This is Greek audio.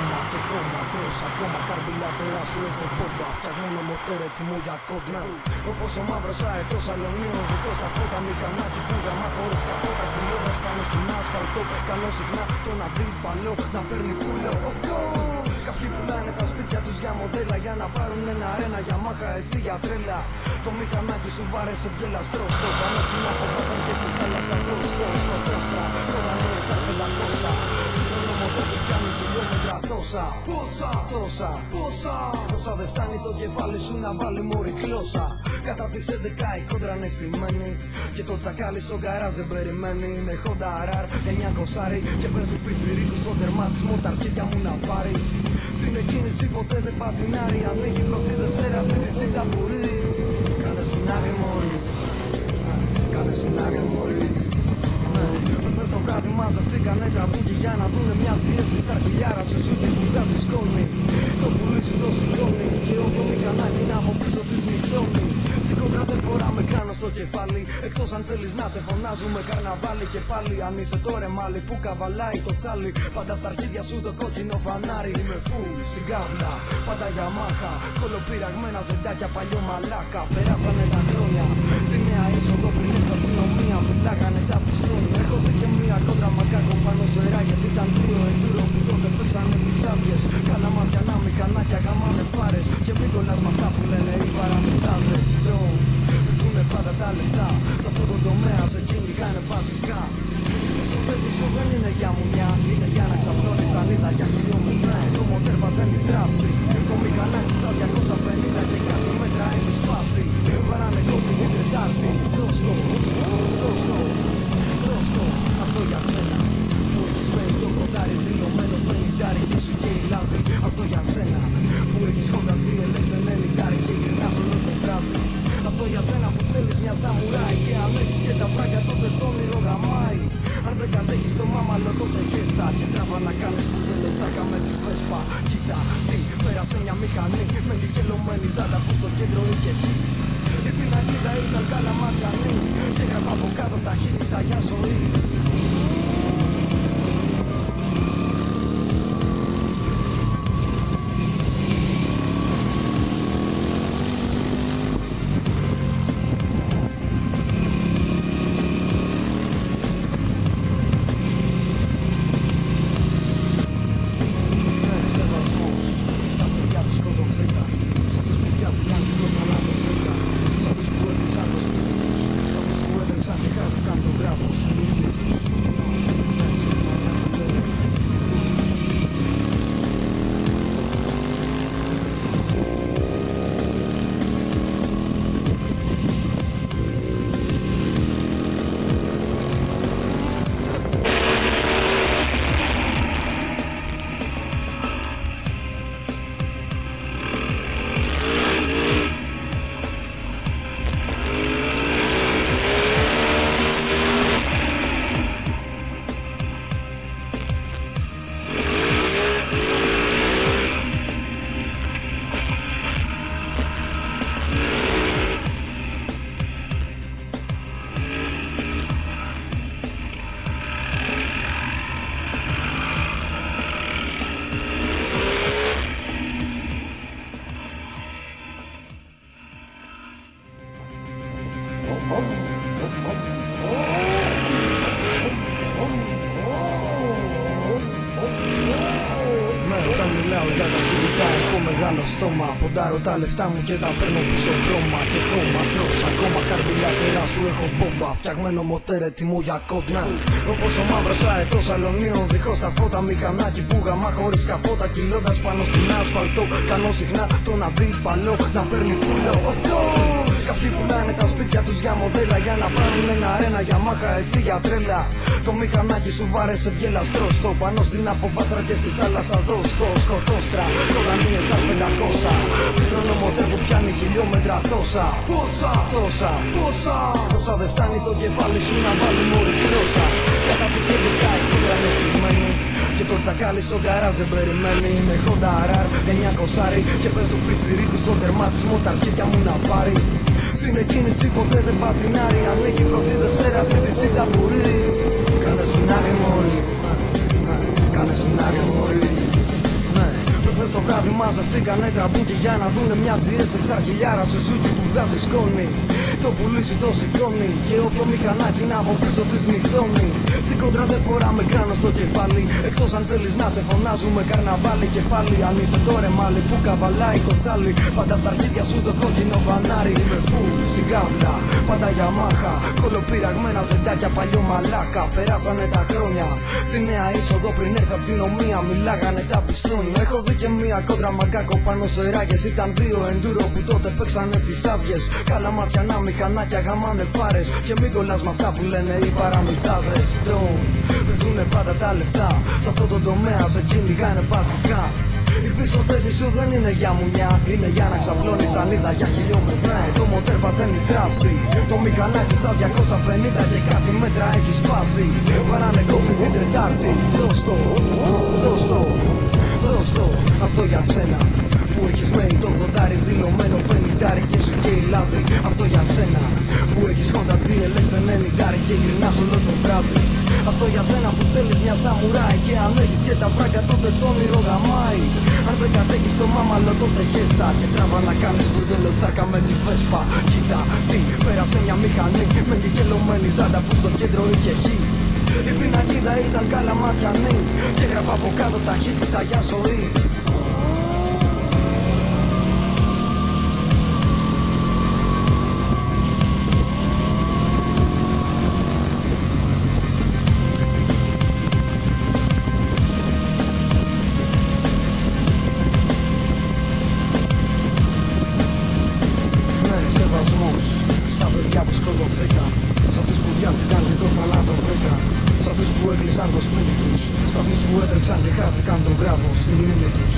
βρώμα και χώμα. Τρως ακόμα καρμπουλάτερα σου έχω πόμπα. Φτιαγμένο μοτέρ έτοιμο για κόντρα. Όπως ο μαύρος αετός αλωνίων δίχως τα φώτα. Μηχανάκι που γραμμά χωρίς καπότα. Κινώντας πάνω στην άσφαλτο. Κάνω συχνά τον αντίπαλο να παίρνει πουλο. Κάποιοι πουλάνε τα σπίτια τους για μοντέλα. Για να πάρουν ένα για μάχα έτσι για τρέλα. Το μηχανάκι σου βάρεσε γελαστρό. Στο πάνω στην αποπάθαν και στη θάλασσα. Στο τόστρα, τώρα είναι σαν 500. Δίχωνο μοντέλ που πιάνει χιλιόμετρα τόσα. Πόσα δεν φτάνει το κεφάλι σου να βάλει μωρή γλώσσα. Κατά τις 11 η κόντρα είναι στημένη. Και το τσακάλι στον καράζ δεν περιμένει. Είναι Honda RR 900 και πες του πιτσιρίκου στον τερματισμό τα αρχίδια μου να πάρει. Στην εκκίνηση ποτέ δεν παθηνάρει. Ανοίγει πρώτη Δευτέρα αυτή τα μπορεί. Κάνε συνάγρι μωρή. Κάνε συνάγρι μωρή. Χθες το βράδυ μαζευτήκανε τραμπούκι για να δουνε μια τσίεση. Ξαρχιλιάρα σε ζούκι που βγάζει σκόνη. Το πουλί σου το σηκώνει και όποιο μηχανάκι να από πίσω της νυχτώνει. Στην κόντρα δεν φοράμε κάνω στο κεφάλι. Εκτός αν θέλεις να σε φωνάζουμε καρναβάλι. Και πάλι αν είσαι το ρεμάλι που καβαλάει το τσάλι. Πάντα στα αρχίδια σου το κόκκινο φανάρι. Είμαι φουλ στην κάβλα, πάντα για μάχα. Κολοπειραγμένα ζεντάκια παλιό μαλάκα. Περάσανε τα χρόνια στη νέα είσοδο πριν έρθει αστυνομία. Μιλάγανε τα πιστόνια. Έχω δει και μία κόντρα μακάκο πάνω σε ράγες. Ήταν δύο εντούρο που τότε παίξανε τις άδειες. Καλά ματιανά μηχανάκια γαμάνε φάρες. Και μην κολλάς με αυτά που λένε οι παραμυθάδες. Βρίσκουνε πάντα τα λεφτά. Σ' αυτό το τομέα σε κυνηγάνε πατσικά. Ίσως θέσεις σου δεν είναι για μουνιά. Είναι για να ξαπλώνεις σανίδα για χιλιόμετρα. Το μοτέρ βαζένει στράψη. Το μηχανάκι στα 250 και κάθε μέτρα έχει σπάσει. Βαράνε κόμπι στην Τετάρτη. Δώστο, αυτό για σένα. Που έχεις παίρνει το κοντάρι δηλωμένο πενιντάρι και σου και η λάδι. Αυτό για σένα. Που έχεις Honda GLX 90 και γυρνάς όλο το βράδυ. Αυτό για σένα που θέλεις μια σαμουράι. Και αν έχεις και τα βράκια τότε το όνειρο γαμάει. Αν δεν κατέχεις το μάμαλο τότε χέστα. Και τράβα να κάνεις που πελετσάκα με τη Βέσπα. Κοίτα τι πέρασε μια μηχανή με δικαιωμένη ζάντα που στο κέντρο είχε χει. Η πινακίδα ήταν καλά ματιανή. Και έγραφα από κάτω ταχύτητα για ζωή. Όταν μιλάω για ταχύτητα έχω μεγάλο στόμα. Ποντάρω τα λεφτά μου και τα παίρνω πίσω βρώμα και χώμα. Τρως ακόμα καρμπουλάτερα σου έχω πόμπα. Φτιαγμένο μοτέρ έτοιμο για κόντρα. Όπως ο μαύρος αετός αλωνίων δίχως τα φώτα. Μηχανάκι που γαμά χωρίς καπότα. Κυλώντας πάνω στην άσφαλτο. Κάνω συχνά τον αντίπαλο να παίρνει πουλο. Κάποιοι πουλάνε τα σπίτια τους για μοντέλα. Για να πάρουν ένα για μάχα έτσι για τρέλα. Το μηχανάκι σου βάρεσε γελαστρό. Στο πάνω στην αποβάθρα και στη θάλασσα δώστο. Σκοτώστρα, τώρα είναι σαν 500. Δίχρονο μοντέλ που πιάνει χιλιόμετρα τόσα. Πόσα δεν φτάνει το κεφάλι σου να βάλει μωρή γλώσσα. Κατά τις 11 η κόντρα είναι στημένη. Και το τσακάλι στον καράζ δεν περιμένει. Είναι Honda RR 900 και πες του πιτσιρίκου στον τερματισμό τα αρχίδια μου να πάρει. Στην εκκίνηση ποτέ δεν παθηνάρει. Ανοίγει πρώτη Δευτέρα αυτή τη τσίτα μπορεί. Κάνε συνάγρι μωρή. Κάνε συνάγρι μωρή. βράδυ μαζευτήκανε τραμπούκι για να δουνε μια GS εξαρχιλιάρα Σουζούκι που βγάζει σκόνη. Το πουλί σου το σηκώνει και όποιο μηχανάκι να από πίσω της νυχτώνει. Στην κόντρα δεν φοράμε κράνο στο κεφάλι, εκτός αν θέλεις να σε φωνάζουμε καρναβάλι. Και πάλι αν είσαι το ρεμάλι που καβαλάει το τσάλι, πάντα στα αρχίδια σου το κόκκινο βανάρι. Είμαι φουλ στην κάβλα, πάντα Yamaha, κολοπειραγμένα ζεντάκια παλιό μαλάκα. Περάσανε τα χρόνια, στη νέα είσοδο πριν έρθει αστυνομία μιλάγανε τα πιστόνια. Έχω δει και μία κόντρα μαγκάκο πάνω σε ράγες, ήταν δύο εντούρο που τότε παίξανε τις άδειες. Καλά ματιανά μηχανάκια γαμάνε φάρες, και μην κολλάς με αυτά που λένε οι παραμυθάδες. Παίζουνε πάντα τα λεφτά, σε αυτό το τομέα σε κυνηγάνε μπατσικά. Η πίσω θέση σου δεν είναι για μουνιά, είναι για να ξαπλώνεις σανίδα για χιλιόμετρα. Το μοτέρ παζένει θράψη, το μηχανάκι στα 250 και κάτι μέτρα έχει σπάσει. Παράνε κόφτης την Τετάρτη, δώσ' το, αυτό για σένα. Που έχεις μένει το 80 δηλωμένο 50 και σου και η λάδι. Αυτό για σένα που έχεις Honda GLX 90 και γυρνάς όλο το βράδυ. Αυτό για σένα που θέλεις μια σαμουράι, και αν έχεις και τα βράγκα τότε το όνειρο γαμάει. Αν δεν κατέχεις το μάμαλο τότε γέστα, και τράβα να κάνεις μπουρδέλο τσάρκα με τη Βέσπα. Κοίτα τι πέρασε μια μηχανή με κεκελωμένη ζάντα που στο κέντρο είχε γη. Η πινακίδα ήταν καλαματιανή και έγραφα από κάτω τα χίλια για ζωή. Στα παιδιά που σκοτωθήκαν, σ' αυτούς που βιάστηκαν και το θανάτο βρήκαν, σ' αυτούς που έκλεισαν το σπίτι τους, σ' αυτούς που έτρεξαν και χάθηκαν τον κράτο στη μνήμη τους.